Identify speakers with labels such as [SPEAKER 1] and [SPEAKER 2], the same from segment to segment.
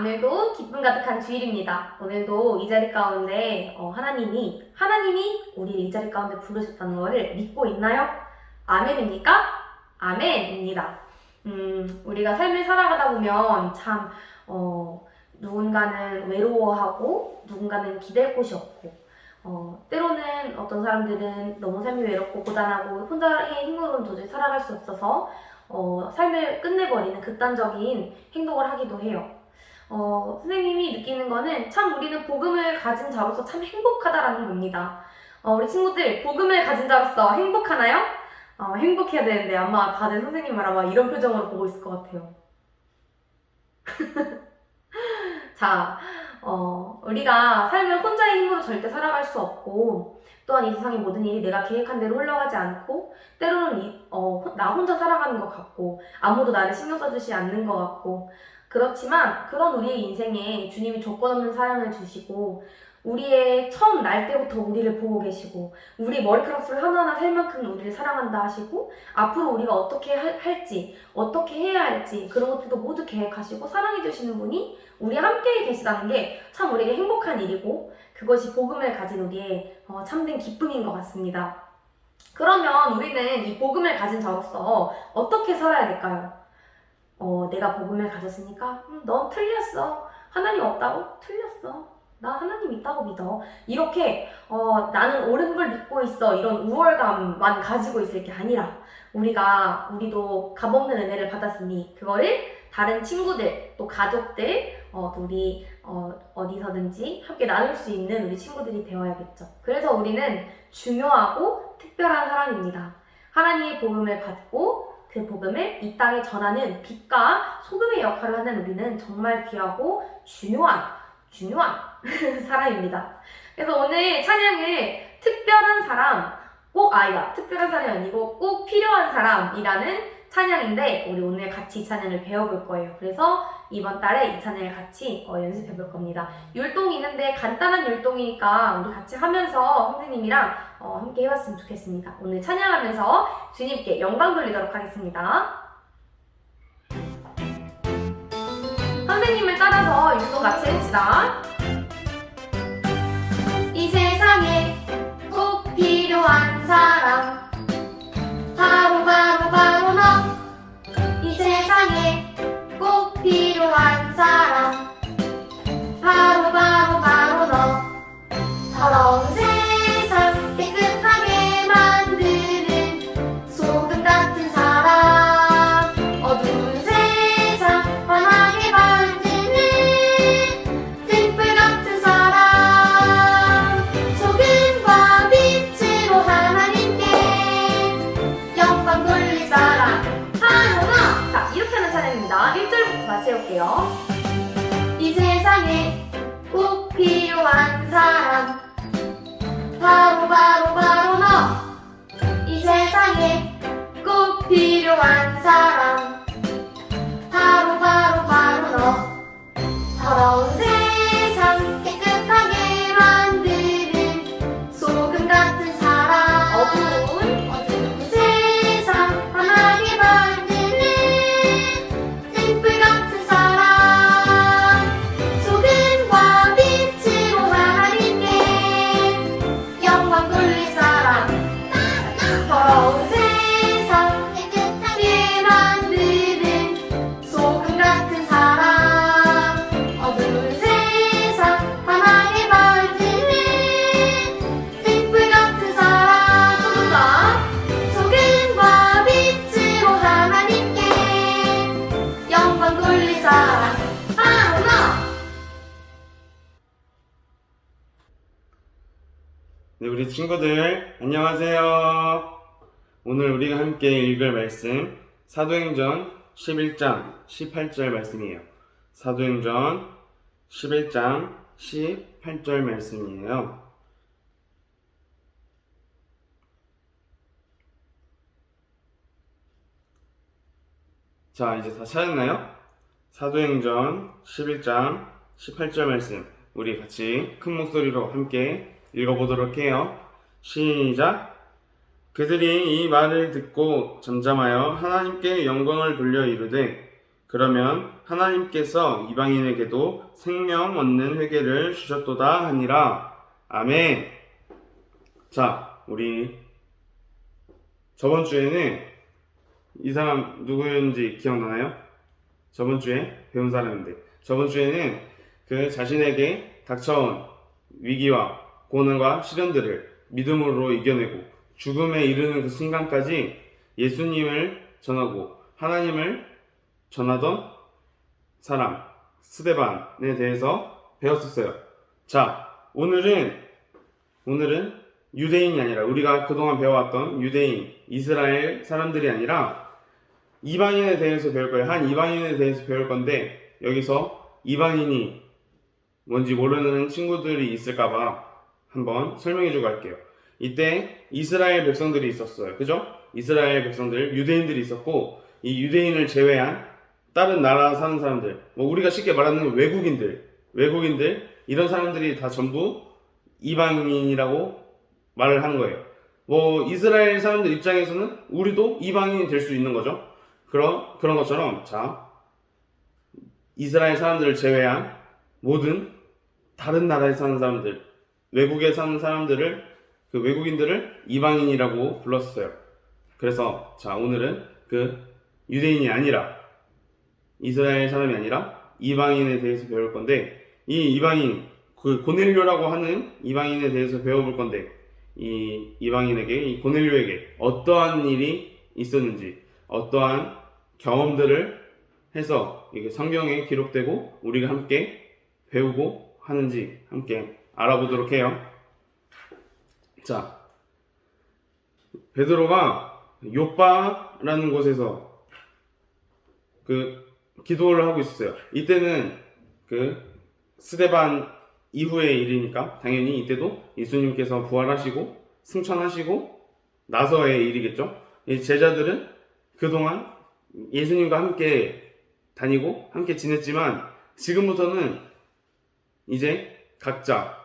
[SPEAKER 1] 오늘도 기쁨 가득한 주일입니다. 오늘도 이 자리 가운데 하나님이 우리를 이 자리 가운데 부르셨다는 것을 믿고 있나요? 아멘입니까? 아멘입니다. 우리가 삶을 살아가다 보면 참 누군가는 외로워하고 누군가는 기댈 곳이 없고 때로는 어떤 사람들은 너무 삶이 외롭고 고단하고 혼자의 힘으로는 도저히 살아갈 수 없어서 삶을 끝내버리는 극단적인 행동을 하기도 해요. 선생님이 느끼는 거는 참 우리는 복음을 가진 자로서 참 행복하다라는 겁니다. 우리 친구들 복음을 가진 자로서 행복하나요? 행복해야 되는데 아마 다들 선생님을 아마 이런 표정으로 보고 있을 것 같아요. 자, 우리가 삶을 혼자의 힘으로 절대 살아갈 수 없고 또한 이 세상의 모든 일이 내가 계획한 대로 흘러가지 않고 때로는 나 혼자 살아가는 것 같고 아무도 나를 신경 써주지 않는 것 같고 그렇지만 그런 우리의 인생에 주님이 조건 없는 사랑을 주시고 우리의 처음 날 때부터 우리를 보고 계시고 우리 머리카락을 하나하나 셀 만큼 우리를 사랑한다 하시고 앞으로 우리가 어떻게 할지 어떻게 해야 할지 그런 것들도 모두 계획하시고 사랑해 주시는 분이 우리와 함께 계시다는 게 참 우리에게 행복한 일이고 그것이 복음을 가진 우리의 참된 기쁨인 것 같습니다. 그러면 우리는 이 복음을 가진 자로서 어떻게 살아야 될까요? 내가 복음을 가졌으니까 넌 틀렸어. 하나님 없다고? 틀렸어. 나 하나님 있다고 믿어. 이렇게 나는 옳은 걸 믿고 있어. 이런 우월감만 가지고 있을 게 아니라 우리도 값없는 은혜를 받았으니 그거를 다른 친구들, 또 가족들, 또 우리 어디서든지 함께 나눌 수 있는 우리 친구들이 되어야겠죠. 그래서 우리는 중요하고 특별한 사람입니다. 하나님의 복음을 받고 그 복음을 이 땅에 전하는 빛과 소금의 역할을 하는 우리는 정말 귀하고 중요한 사람입니다. 그래서 오늘 찬양을 특별한 사람, 특별한 사람이 아니고 꼭 필요한 사람이라는 찬양인데 우리 오늘 같이 이 찬양을 배워볼 거예요. 그래서 이번 달에 이 찬양을 같이 연습해 볼 겁니다. 율동이 있는데 간단한 율동이니까 우리 같이 하면서 선생님이랑 함께 해봤으면 좋겠습니다. 오늘 찬양하면서 주님께 영광 돌리도록 하겠습니다. 선생님을 따라서 율동 같이 해봅시다. 이 세상에 꼭 필요한 사람 바로 너. 이 세상에 꼭 필요한 사람 바로 너. 더러운 세상 깨끗하게 만드는 소금 같은 사람 어두운 세상 환하게 만드는 등불 같은 사람 소금과 빛으로 하나님께 영광 돌릴 사람 바로 너. 자, 이렇게 하는 찬양입니다. 1절부터 다시 해볼게요. 이 세상에 꼭 필요한 사람 바로 너. 이 세상에 꼭 필요한 사람 바로 너. 더러운 세상 깨끗하게 만드는 소금 같은 사람 어두운 세상 환하게 만드는 등불 같은 사람 소금과 빛으로 하나님께 영광 돌릴 사람 더러운 세상 깨끗하게 만드는 소금 같은 사람 어두운 세상 환하게 만드는 등불 같은 사람 소금과 빛으로 하나님께 영광 돌릴 사람 바로 너.
[SPEAKER 2] 네, 우리 친구들 안녕하세요. 오늘 우리가 함께 읽을 말씀 사도행전 11장 18절 말씀이에요. 사도행전 11장 18절 말씀이에요. 자, 이제 다 찾았나요? 사도행전 11장 18절 말씀 우리 같이 큰 목소리로 함께 읽어보도록 해요. 시작! 그들이 이 말을 듣고 잠잠하여 하나님께 영광을 돌려 이르되 그러면 하나님께서 이방인에게도 생명 얻는 회개를 주셨도다 하니라. 아멘. 자, 우리 저번 주에는 이 사람 누구였는지 기억나나요? 저번 주에 배운 사람인데, 저번 주에는 그 자신에게 닥쳐온 위기와 고난과 시련들을 믿음으로 이겨내고 죽음에 이르는 그 순간까지 예수님을 전하고 하나님을 전하던 사람 스데반에 대해서 배웠었어요. 자, 오늘은 유대인이 아니라, 우리가 그동안 배워왔던 유대인, 이스라엘 사람들이 아니라 이방인에 대해서 배울 거예요. 한 이방인에 대해서 배울 건데, 여기서 이방인이 뭔지 모르는 친구들이 있을까봐 한번 설명해주고 갈게요. 이때 이스라엘 백성들이 있었어요. 그죠? 이스라엘 백성들, 유대인들이 있었고, 이 유대인을 제외한 다른 나라 사는 사람들, 뭐 우리가 쉽게 말하는 외국인들, 이런 사람들이 다 전부 이방인이라고 말을 하는 거예요. 뭐 이스라엘 사람들 입장에서는 우리도 이방인이 될 수 있는 거죠. 그런 것처럼, 자, 이스라엘 사람들을 제외한 모든 다른 나라에 사는 사람들, 외국에 사는 사람들을, 그 외국인들을 이방인이라고 불렀어요. 그래서 자, 오늘은 그 유대인이 아니라, 이스라엘 사람이 아니라 이방인에 대해서 배울 건데, 이 이방인, 그 고넬료라고 하는 이방인에 대해서 배워볼 건데, 이 이방인에게, 이 고넬료에게 어떠한 일이 있었는지, 어떠한 경험들을 해서 이게 성경에 기록되고 우리가 함께 배우고 하는지 함께 알아보도록 해요. 자, 베드로가 요빠라는 곳에서 그 기도를 하고 있었어요. 이때는 그 스데반 이후의 일이니까 당연히 이때도 예수님께서 부활하시고 승천하시고 나서의 일이겠죠. 이 제자들은 그동안 예수님과 함께 다니고 함께 지냈지만, 지금부터는 이제 각자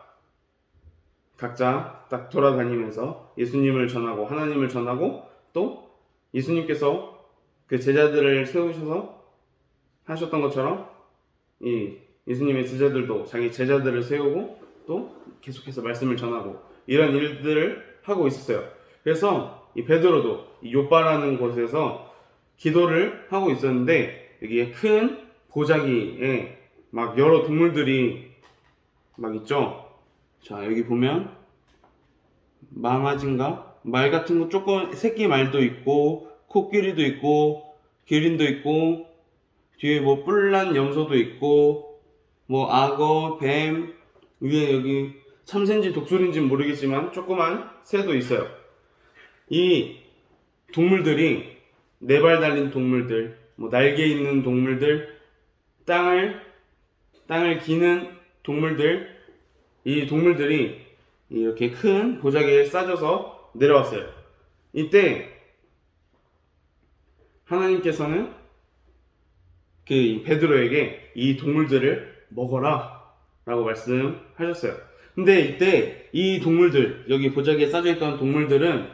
[SPEAKER 2] 딱 돌아다니면서 예수님을 전하고 하나님을 전하고, 또 예수님께서 그 제자들을 세우셔서 하셨던 것처럼 이 예수님의 제자들도 자기 제자들을 세우고 또 계속해서 말씀을 전하고, 이런 일들을 하고 있었어요. 그래서 이 베드로도 이 요빠라는 곳에서 기도를 하고 있었는데, 여기에 큰 보자기에 막 여러 동물들이 막 있죠. 자, 여기 보면 망아지인가? 말 같은 거, 조금 새끼 말도 있고, 코끼리도 있고, 기린도 있고, 뒤에 뭐 뿔난 염소도 있고, 뭐 악어, 뱀, 위에 여기 참새인지 독수리인지는 모르겠지만 조그만 새도 있어요. 이 동물들이, 네 발 달린 동물들, 뭐 날개 있는 동물들, 땅을 기는 동물들, 이 동물들이 이렇게 큰 보자기에 싸져서 내려왔어요. 이때 하나님께서는 그 베드로에게 이 동물들을 먹어라 라고 말씀하셨어요. 근데 이때 이 동물들, 여기 보자기에 싸져있던 동물들은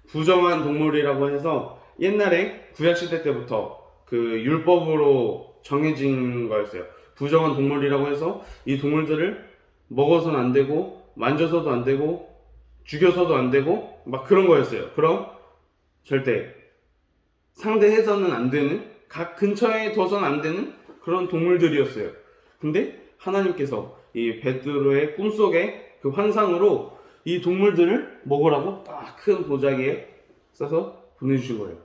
[SPEAKER 2] 부정한 동물이라고 해서 옛날에 구약시대 때부터 그 율법으로 정해진 거였어요. 부정한 동물이라고 해서 이 동물들을 먹어서는 안 되고, 만져서도 안 되고, 죽여서도 안 되고, 막 그런 거였어요. 그럼 절대 상대해서는 안 되는, 각 근처에 둬서는 안 되는 그런 동물들이었어요. 근데 하나님께서 이 베드로의 꿈속에 그 환상으로 이 동물들을 먹으라고 딱 큰 보자기에 싸서 보내주신 거예요.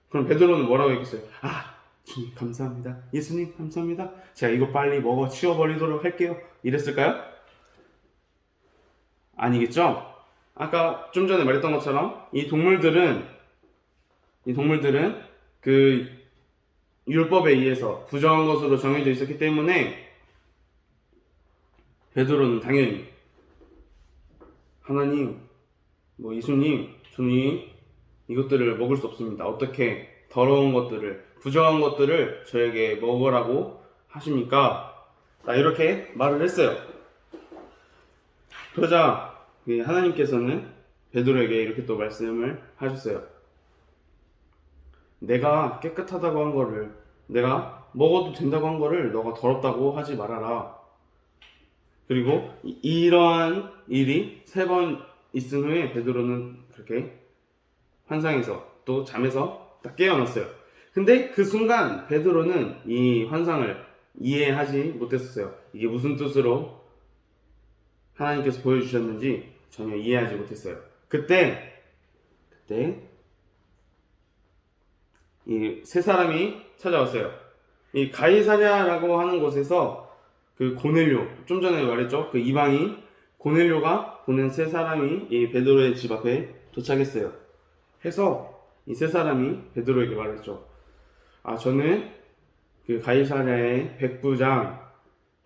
[SPEAKER 2] 그럼 베드로는 뭐라고 했겠어요? 아, 주님 감사합니다. 예수님 감사합니다. 제가 이거 빨리 먹어 치워버리도록 할게요. 이랬을까요? 아니겠죠? 아까 좀 전에 말했던 것처럼 이 동물들은 그 율법에 의해서 부정한 것으로 정해져 있었기 때문에 베드로는 당연히 하나님, 뭐 예수님, 주님, 이것들을 먹을 수 없습니다. 어떻게 더러운 것들을, 부정한 것들을 저에게 먹으라고 하십니까? 이렇게 말을 했어요. 그러자 하나님께서는 베드로에게 이렇게 또 말씀을 하셨어요. 내가 깨끗하다고 한 거를, 내가 먹어도 된다고 한 거를 너가 더럽다고 하지 말아라. 그리고 이러한 일이 3번 있은 후에 베드로는 그렇게 환상에서 또 잠에서 딱 깨어났어요. 근데 그 순간 베드로는 이 환상을 이해하지 못했었어요. 이게 무슨 뜻으로 하나님께서 보여주셨는지 전혀 이해하지 못했어요. 그때 이 세 사람이 찾아왔어요. 이 가이사랴라고 하는 곳에서 그 고넬료, 좀 전에 말했죠. 그 이방인 고넬료가 보낸 세 사람이 이 베드로의 집 앞에 도착했어요. 해서 이 세 사람이 베드로에게 말했죠. 저는 그 가이사랴의 백부장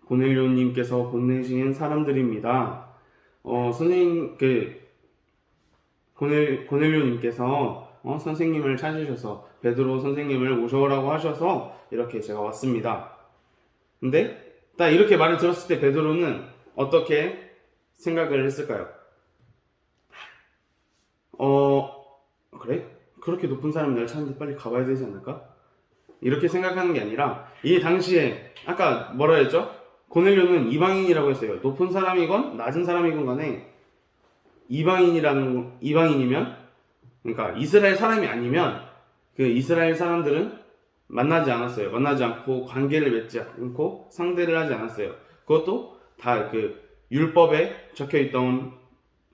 [SPEAKER 2] 고넬료님께서 보내신 사람들입니다. 선생님, 고넬료님께서 선생님을 찾으셔서 베드로 선생님을 모셔오라고 하셔서 이렇게 제가 왔습니다. 근데 딱 이렇게 말을 들었을 때 베드로는 어떻게 생각을 했을까요? 그래? 그렇게 높은 사람이 날 찾는데 빨리 가봐야 되지 않을까? 이렇게 생각하는 게 아니라 이 당시에 아까 뭐라 했죠? 고넬료는 이방인이라고 했어요. 높은 사람이건 낮은 사람이건 간에 이방인이면, 그러니까 이스라엘 사람이 아니면 그 이스라엘 사람들은 만나지 않았어요. 만나지 않고 관계를 맺지 않고 상대를 하지 않았어요. 그것도 다 그 율법에 적혀 있던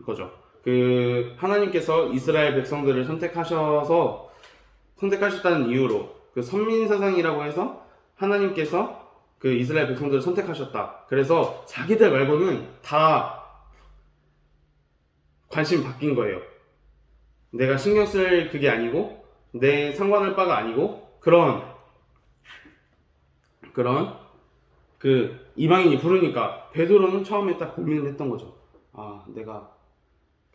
[SPEAKER 2] 거죠. 그 하나님께서 이스라엘 백성들을 선택하셨다는 이유로 그 선민사상이라고 해서 하나님께서 그 이스라엘 백성들을 선택하셨다. 그래서 자기들 말고는 다 관심 바뀐 거예요. 내가 신경 쓸 그게 아니고 내 상관할 바가 아니고 그런 그 이방인이 부르니까 베드로는 처음에 딱 고민을 했던 거죠. 내가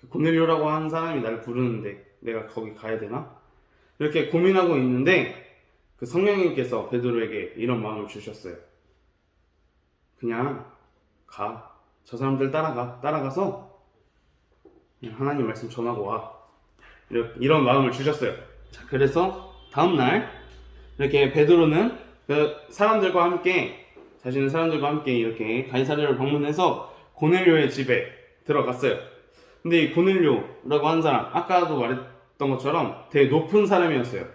[SPEAKER 2] 그 고넬료라고 하는 사람이 나를 부르는데 내가 거기 가야 되나? 이렇게 고민하고 있는데 그 성령님께서 베드로에게 이런 마음을 주셨어요. 그냥 가. 저 사람들 따라가서 그냥 하나님 말씀 전하고 와. 이런 마음을 주셨어요. 자, 그래서 다음날 이렇게 베드로는 그 자신의 사람들과 함께 이렇게 가이사랴를 방문해서 고넬료의 집에 들어갔어요. 근데 이 고넬료라고 하는 사람, 아까도 말했던 것처럼 되게 높은 사람이었어요.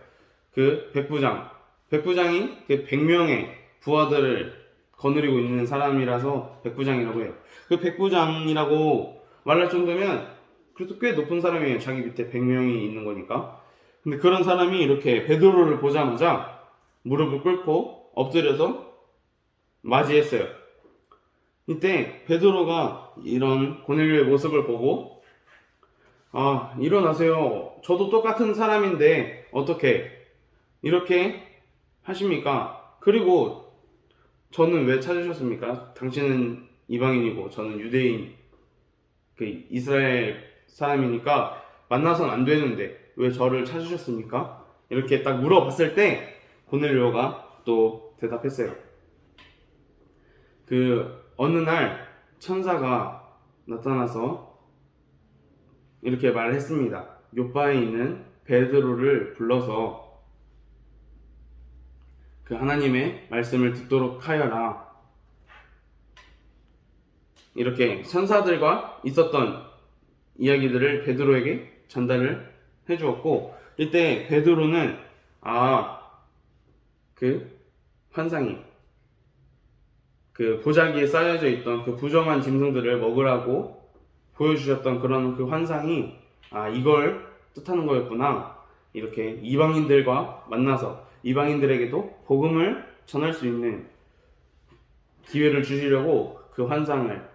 [SPEAKER 2] 그 백부장이 그 100명의 부하들을 거느리고 있는 사람이라서 백부장이라고 해요. 그 백부장이라고 말할 정도면 그래도 꽤 높은 사람이에요. 자기 밑에 100명이 있는 거니까. 근데 그런 사람이 이렇게 베드로를 보자마자 무릎을 꿇고 엎드려서 맞이했어요. 이때 베드로가 이런 고넬료의 모습을 보고 일어나세요. 저도 똑같은 사람인데 어떻게 이렇게 하십니까? 그리고 저는 왜 찾으셨습니까? 당신은 이방인이고 저는 유대인, 그 이스라엘 사람이니까 만나선 안 되는데 왜 저를 찾으셨습니까? 이렇게 딱 물어봤을 때 고넬료가 또 대답했어요. 그 어느 날 천사가 나타나서 이렇게 말을 했습니다. 요바에 있는 베드로를 불러서 그 하나님의 말씀을 듣도록 하여라. 이렇게 천사들과 있었던 이야기들을 베드로에게 전달을 해주었고, 이때 베드로는 그 환상이 그 보자기에 쌓여져 있던 그 부정한 짐승들을 먹으라고 보여주셨던 그런 그 환상이 이걸 뜻하는 거였구나. 이렇게 이방인들과 만나서 이방인들에게도 복음을 전할 수 있는 기회를 주시려고 그 환상을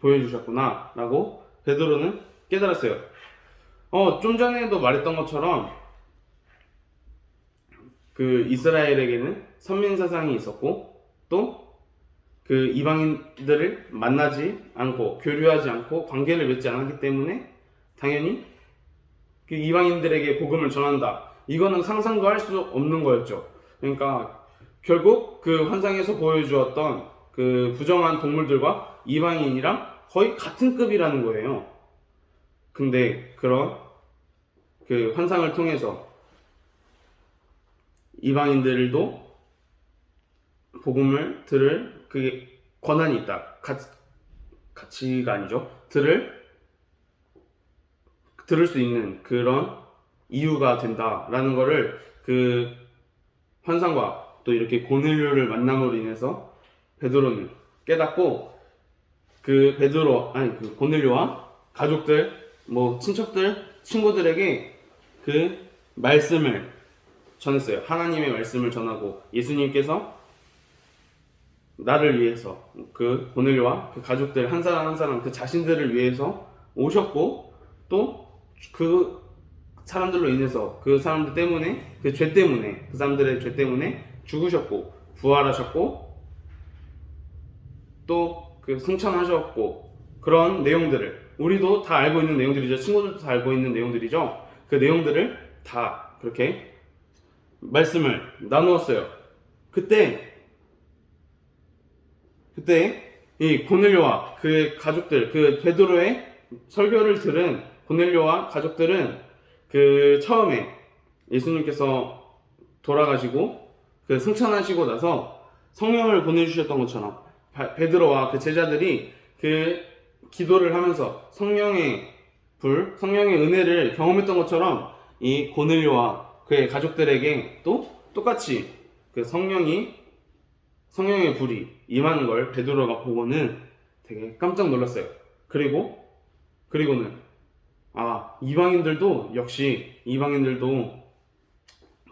[SPEAKER 2] 보여주셨구나 라고 베드로는 깨달았어요. 좀 전에도 말했던 것처럼 그 이스라엘에게는 선민사상이 있었고 또 그 이방인들을 만나지 않고 교류하지 않고 관계를 맺지 않았기 때문에 당연히 그 이방인들에게 복음을 전한다. 이거는 상상도 할 수 없는 거였죠. 그러니까 결국 그 환상에서 보여주었던 그 부정한 동물들과 이방인이랑 거의 같은 급이라는 거예요. 근데 그런 그 환상을 통해서 이방인들도 복음을 들을 그 권한이 있다. 가치가 아니죠. 들을 수 있는 그런 이유가 된다라는 거를 그 환상과 또 이렇게 고넬료를 만남으로 인해서 베드로는 깨닫고 그 고넬료와 가족들, 뭐 친척들, 친구들에게 그 말씀을 전했어요. 하나님의 말씀을 전하고 예수님께서 나를 위해서 그 고넬료와 그 가족들 한 사람 한 사람 그 자신들을 위해서 오셨고 또 그 사람들로 인해서 그 사람들 때문에 그 죄 때문에 그 사람들의 죄 때문에 죽으셨고 부활하셨고 또 그 승천하셨고 그런 내용들을 우리도 다 알고 있는 내용들이죠. 친구들도 다 알고 있는 내용들이죠. 그 내용들을 다 그렇게 말씀을 나누었어요. 그때 이 고넬료와 그 가족들, 그 베드로의 설교를 들은 고넬료와 가족들은 그 처음에 예수님께서 돌아가시고 그 승천하시고 나서 성령을 보내주셨던 것처럼 베드로와 그 제자들이 그 기도를 하면서 성령의 성령의 은혜를 경험했던 것처럼 이 고넬료와 그의 가족들에게 또 똑같이 그 성령의 불이 임하는 걸 베드로가 보고는 되게 깜짝 놀랐어요. 그리고는 이방인들도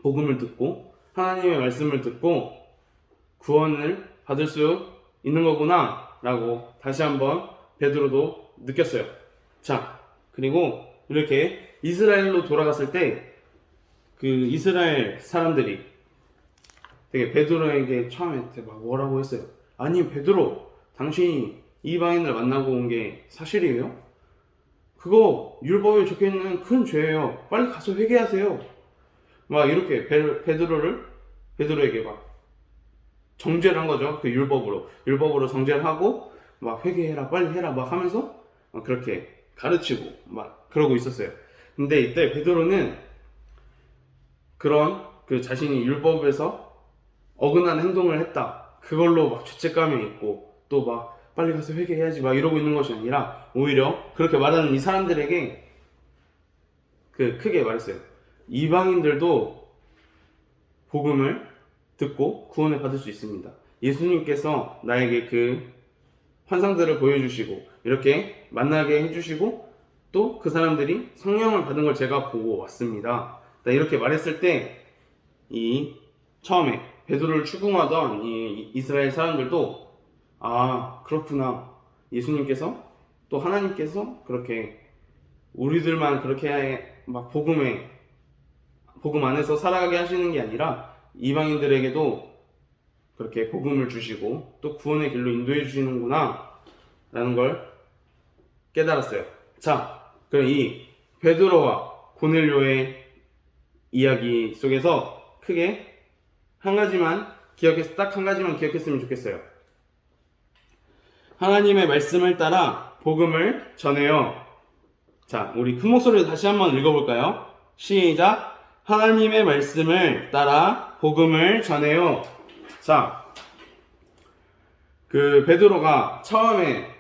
[SPEAKER 2] 복음을 듣고 하나님의 말씀을 듣고 구원을 받을 수 있는 거구나 라고 다시 한번 베드로도 느꼈어요. 자, 그리고 이렇게 이스라엘로 돌아갔을 때 그 이스라엘 사람들이 되게 베드로에게 처음에 막 뭐라고 했어요. 아니 베드로, 당신이 이방인을 만나고 온 게 사실이에요? 그거 율법에 적혀있는 큰 죄예요. 빨리 가서 회개하세요. 막 이렇게 베드로에게 막 정죄를 한 거죠. 그 율법으로 정죄를 하고 막 회개해라, 빨리 해라 막 하면서 막 그렇게 가르치고 막 그러고 있었어요. 근데 이때 베드로는 그런 그 자신이 율법에서 어긋난 행동을 했다. 그걸로 막 죄책감이 있고 또 막 빨리 가서 회개해야지 막 이러고 있는 것이 아니라 오히려 그렇게 말하는 이 사람들에게 그 크게 말했어요. 이방인들도 복음을 듣고 구원을 받을 수 있습니다. 예수님께서 나에게 그 환상들을 보여주시고 이렇게 만나게 해주시고 또 그 사람들이 성령을 받은 걸 제가 보고 왔습니다. 이렇게 말했을 때 이 처음에 베드로를 추궁하던 이 이스라엘 사람들도 그렇구나. 예수님께서 또 하나님께서 그렇게 우리들만 그렇게 막 복음 안에서 살아가게 하시는 게 아니라 이방인들에게도 그렇게 복음을 주시고 또 구원의 길로 인도해 주시는구나 라는 걸 깨달았어요. 자, 그럼 이 베드로와 고넬료의 이야기 속에서 크게 딱 한 가지만 기억했으면 좋겠어요. 하나님의 말씀을 따라 복음을 전해요. 자, 우리 큰 목소리로 다시 한번 읽어볼까요? 시작! 하나님의 말씀을 따라 복음을 전해요. 자, 그 베드로가 처음에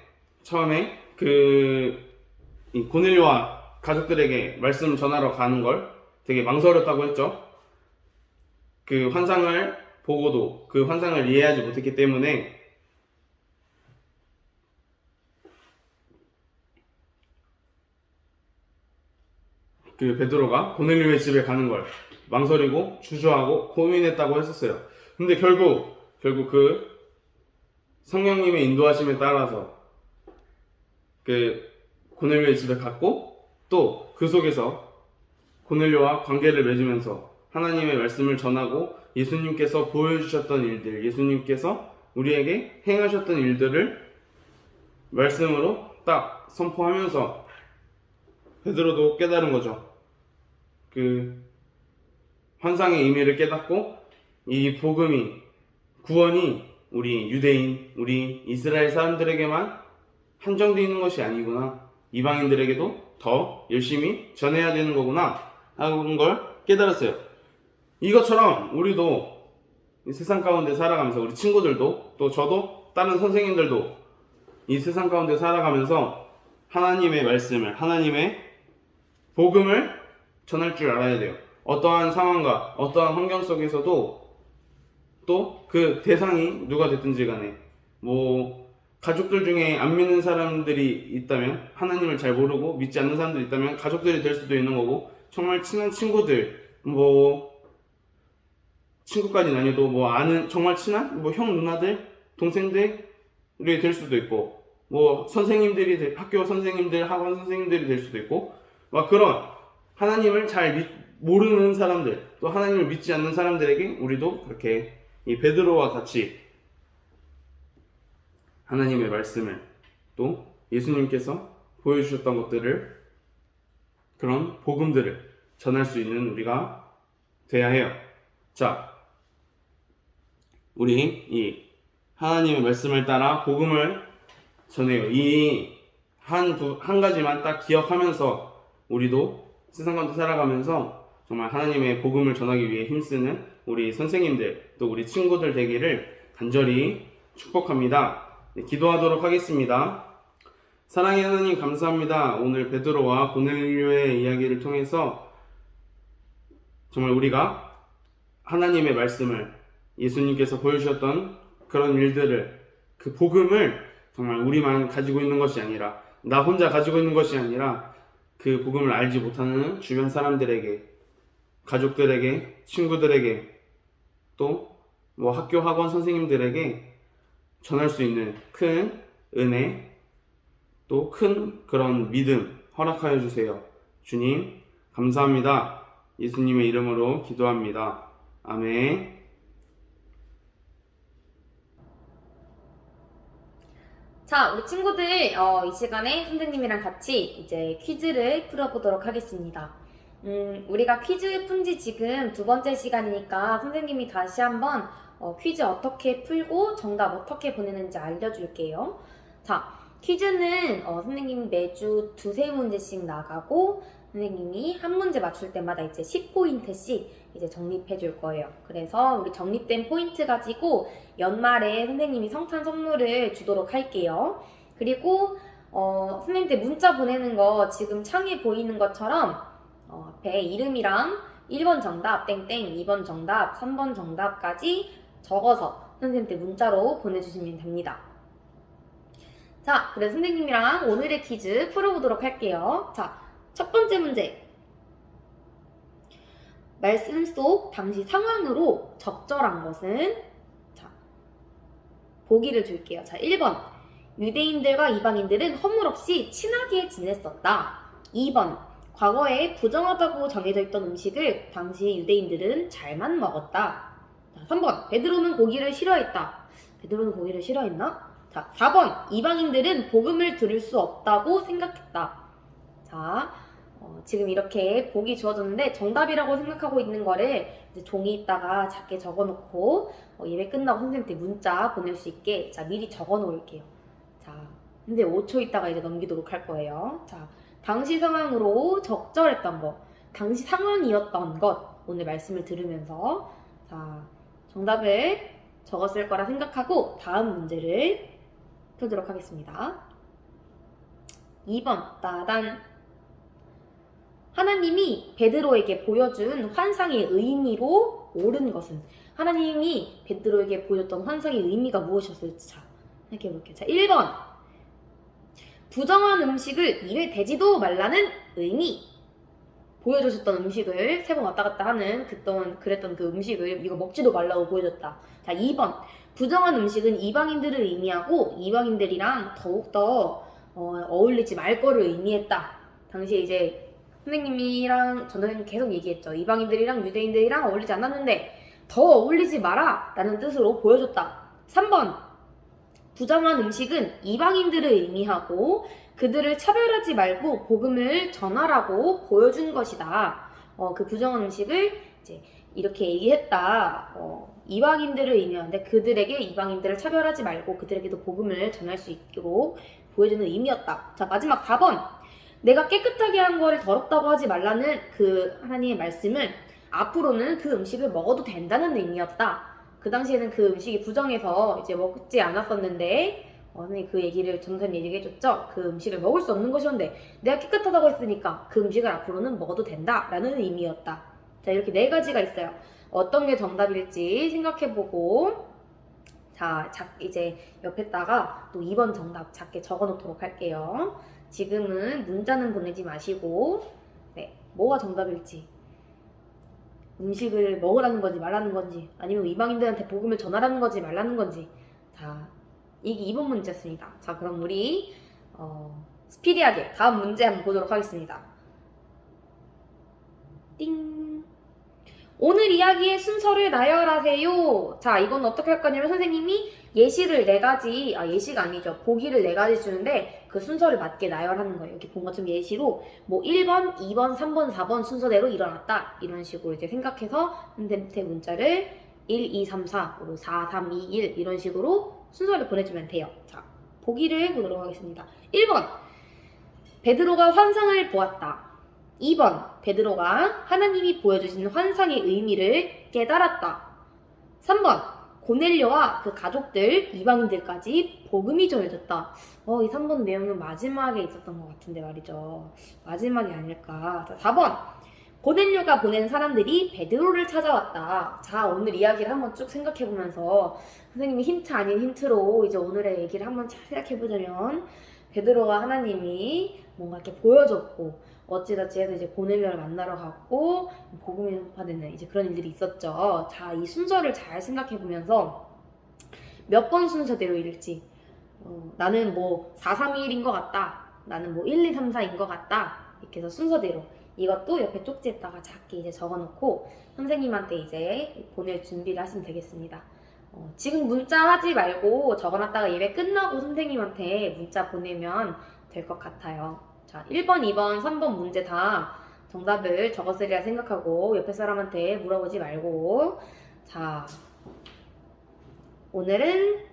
[SPEAKER 2] 이 고넬료와 가족들에게 말씀 전하러 가는 걸 되게 망설였다고 했죠. 그 환상을 보고도 그 환상을 이해하지 못했기 때문에 그 베드로가 고넬료의 집에 가는 걸 망설이고 주저하고 고민했다고 했었어요. 근데 결국 그 성령님의 인도하심에 따라서 그 고넬료의 집에 갔고 또 그 속에서 고넬료와 관계를 맺으면서 하나님의 말씀을 전하고 예수님께서 보여주셨던 일들, 예수님께서 우리에게 행하셨던 일들을 말씀으로 딱 선포하면서 베드로도 깨달은 거죠. 그 환상의 의미를 깨닫고 이 구원이 우리 유대인, 우리 이스라엘 사람들에게만 한정되어 있는 것이 아니구나. 이방인들에게도 더 열심히 전해야 되는 거구나 하는 걸 깨달았어요. 이것처럼 우리도 이 세상 가운데 살아가면서 우리 친구들도 또 저도 다른 선생님들도 이 세상 가운데 살아가면서 하나님의 말씀을 하나님의 복음을 전할 줄 알아야 돼요. 어떠한 상황과 어떠한 환경 속에서도 또 그 대상이 누가 됐든지 간에 뭐 가족들 중에 안 믿는 사람들이 있다면 하나님을 잘 모르고 믿지 않는 사람들이 있다면 가족들이 될 수도 있는 거고 정말 친한 친구들 뭐 친구까지는 아니어도 뭐 아는 정말 친한 뭐 형 누나들 동생들이 될 수도 있고 뭐 선생님들이 학교 선생님들 학원 선생님들이 될 수도 있고 막 그런 하나님을 잘 모르는 사람들 또 하나님을 믿지 않는 사람들에게 우리도 그렇게 이 베드로와 같이 하나님의 말씀을 또 예수님께서 보여주셨던 것들을 그런 복음들을 전할 수 있는 우리가 돼야 해요. 자, 우리 이 하나님의 말씀을 따라 복음을 전해요. 이 한 가지만 딱 기억하면서 우리도 세상 가운데 살아가면서 정말 하나님의 복음을 전하기 위해 힘쓰는 우리 선생님들 또 우리 친구들 되기를 간절히 축복합니다. 네, 기도하도록 하겠습니다. 사랑의 하나님 감사합니다. 오늘 베드로와 고넬료의 이야기를 통해서 정말 우리가 하나님의 말씀을 예수님께서 보여주셨던 그런 일들을 그 복음을 정말 우리만 가지고 있는 것이 아니라 나 혼자 가지고 있는 것이 아니라 그 복음을 알지 못하는 주변 사람들에게 가족들에게 친구들에게 또 뭐 학교 학원 선생님들에게 전할 수 있는 큰 은혜 또 큰 그런 믿음 허락하여 주세요. 주님 감사합니다. 예수님의 이름으로 기도합니다. 아멘.
[SPEAKER 1] 자, 우리 친구들, 이 시간에 선생님이랑 같이 이제 퀴즈를 풀어보도록 하겠습니다. 우리가 퀴즈 푼지 지금 2번째 시간이니까 선생님이 다시 한번 퀴즈 어떻게 풀고 정답 어떻게 보내는지 알려줄게요. 자, 퀴즈는 선생님이 매주 2-3문제씩 나가고 선생님이 한 문제 맞출 때마다 이제 10포인트씩 이제 정립해 줄 거예요. 그래서 우리 정립된 포인트 가지고 연말에 선생님이 성탄 선물을 주도록 할게요. 그리고 선생님들 문자 보내는 거 지금 창에 보이는 것처럼 앞에 이름이랑 1번 정답 땡땡, 2번 정답, 3번 정답까지 적어서 선생님들 문자로 보내주시면 됩니다. 자, 그래서 선생님이랑 오늘의 퀴즈 풀어보도록 할게요. 자, 첫 번째 문제. 말씀 속 당시 상황으로 적절한 것은? 자, 보기를 줄게요. 자, 1번. 유대인들과 이방인들은 허물없이 친하게 지냈었다. 2번. 과거에 부정하다고 정해져 있던 음식을 당시 유대인들은 잘만 먹었다. 자, 3번. 베드로는 고기를 싫어했다. 베드로는 고기를 싫어했나? 자, 4번. 이방인들은 복음을 들을 수 없다고 생각했다. 자, 지금 이렇게 보기 주어졌는데 정답이라고 생각하고 있는 거를 이제 종이에다가 작게 적어놓고 예배 끝나고 선생님한테 문자 보낼 수 있게 자 미리 적어놓을게요. 자, 근데 5초 있다가 이제 넘기도록 할 거예요. 자, 당시 상황으로 적절했던 것, 당시 상황이었던 것 오늘 말씀을 들으면서 자 정답을 적었을 거라 생각하고 다음 문제를 풀도록 하겠습니다. 2번 따단. 하나님이 베드로에게 보여준 환상의 의미로 옳은 것은? 하나님이 베드로에게 보여줬던 환상의 의미가 무엇이었을지 자 생각해 볼게요. 자, 1번 부정한 음식을 입에 대지도 말라는 의미. 보여주셨던 음식을 3번 왔다 갔다 하는 그랬던 그 음식을 이거 먹지도 말라고 보여줬다. 자, 2번 부정한 음식은 이방인들을 의미하고 이방인들이랑 더욱더 어울리지 말 거를 의미했다. 당시에 이제 선생님이랑 전도사님 계속 얘기했죠. 이방인들이랑 유대인들이랑 어울리지 않았는데 더 어울리지 마라 라는 뜻으로 보여줬다. 3번 부정한 음식은 이방인들을 의미하고 그들을 차별하지 말고 복음을 전하라고 보여준 것이다. 그 부정한 음식을 이제 이렇게 얘기했다. 이방인들을 의미하는데 그들에게 이방인들을 차별하지 말고 그들에게도 복음을 전할 수 있도록 보여주는 의미였다. 자, 마지막 4번. 내가 깨끗하게 한 거를 더럽다고 하지 말라는 그 하나님의 말씀은 앞으로는 그 음식을 먹어도 된다는 의미였다. 그 당시에는 그 음식이 부정해서 이제 먹지 않았었는데 선생님이 그 얘기를 전도사님 얘기해줬죠. 그 음식을 먹을 수 없는 것이었는데 내가 깨끗하다고 했으니까 그 음식을 앞으로는 먹어도 된다라는 의미였다. 자, 이렇게 네 가지가 있어요. 어떤 게 정답일지 생각해보고 자, 이제 옆에다가 또 2번 정답 작게 적어놓도록 할게요. 지금은 문자는 보내지 마시고 네, 뭐가 정답일지 음식을 먹으라는 건지 말라는 건지 아니면 이방인들한테 복음을 전하라는 건지 말라는 건지 자, 이게 2번 문제였습니다. 자, 그럼 우리 스피디하게 다음 문제 한번 보도록 하겠습니다. 띵. 오늘 이야기의 순서를 나열하세요. 자, 이건 어떻게 할 거냐면 선생님이 예시를 4가지, 예시가 아니죠. 보기를 4가지 주는데 그 순서를 맞게 나열하는 거예요. 이렇게 본 것처럼 예시로 뭐 1번, 2번, 3번, 4번 순서대로 일어났다. 이런 식으로 이제 생각해서 선생님한테 문자를 1, 2, 3, 4, 4, 3, 2, 1 이런 식으로 순서를 보내주면 돼요. 자, 보기를 보도록 하겠습니다. 1번, 베드로가 환상을 보았다. 2번, 베드로가 하나님이 보여주신 환상의 의미를 깨달았다. 3번, 고넬료와 그 가족들, 이방인들까지 복음이 전해졌다. 이 3번 내용은 마지막에 있었던 것 같은데 말이죠. 마지막이 아닐까. 자, 4번, 고넬료가 보낸 사람들이 베드로를 찾아왔다. 자, 오늘 이야기를 한번 쭉 생각해보면서 선생님이 힌트 아닌 힌트로 이제 오늘의 얘기를 한번 잘 생각해보자면 베드로가 하나님이 뭔가 이렇게 보여줬고 어찌저찌 해서 이제 고넬료를 만나러 갔고 복음이 전파되는 이제 그런 일들이 있었죠. 자, 이 순서를 잘 생각해보면서 몇 번 순서대로 읽을지 나는 뭐 4, 3, 2, 1인 것 같다. 나는 뭐 1, 2, 3, 4인 것 같다. 이렇게 해서 순서대로 이것도 옆에 쪽지에다가 작게 이제 적어놓고 선생님한테 이제 보낼 준비를 하시면 되겠습니다. 지금 문자 하지 말고 적어놨다가 예배 끝나고 선생님한테 문자 보내면 될 것 같아요. 자, 1번, 2번, 3번 문제 다 정답을 적었으리라 생각하고 옆에 사람한테 물어보지 말고 자, 오늘은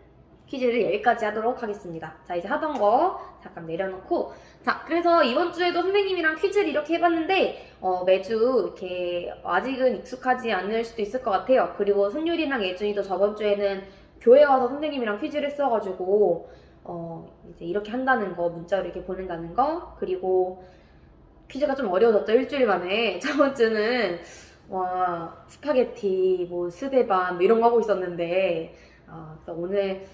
[SPEAKER 1] 퀴즈를 여기까지 하도록 하겠습니다. 자, 이제 하던 거 잠깐 내려놓고 자, 그래서 이번 주에도 선생님이랑 퀴즈를 이렇게 해봤는데 매주 이렇게 아직은 익숙하지 않을 수도 있을 것 같아요. 그리고 승률이랑 예준이도 저번 주에는 교회 와서 선생님이랑 퀴즈를 했어가지고 이제 이렇게 한다는 거, 문자로 이렇게 보낸다는 거, 그리고 퀴즈가 좀 어려워졌죠. 일주일 만에. 저번 주는 스파게티, 뭐 스데반 뭐 이런 거 하고 있었는데 그래서 오늘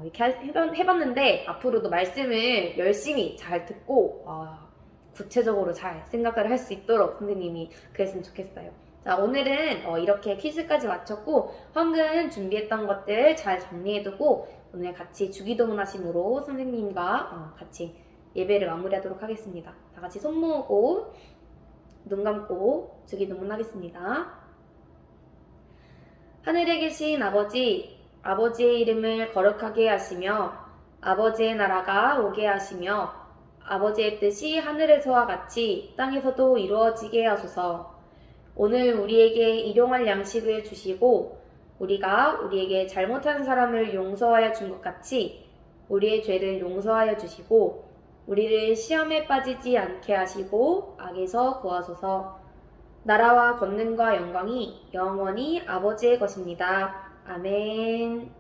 [SPEAKER 1] 이렇게 해봤는데 앞으로도 말씀을 열심히 잘 듣고 구체적으로 잘 생각을 할 수 있도록 선생님이 그랬으면 좋겠어요. 자, 오늘은 이렇게 퀴즈까지 마쳤고 황금 준비했던 것들 잘 정리해두고 오늘 같이 주기도문하심으로 선생님과 같이 예배를 마무리하도록 하겠습니다. 다 같이 손 모으고 눈 감고 주기도문 하겠습니다. 하늘에 계신 아버지, 아버지의 이름을 거룩하게 하시며 아버지의 나라가 오게 하시며 아버지의 뜻이 하늘에서와 같이 땅에서도 이루어지게 하소서. 오늘 우리에게 일용할 양식을 주시고 우리가 우리에게 잘못한 사람을 용서하여 준 것 같이 우리의 죄를 용서하여 주시고 우리를 시험에 빠지지 않게 하시고 악에서 구하소서. 나라와 권능과 영광이 영원히 아버지의 것입니다. 아멘.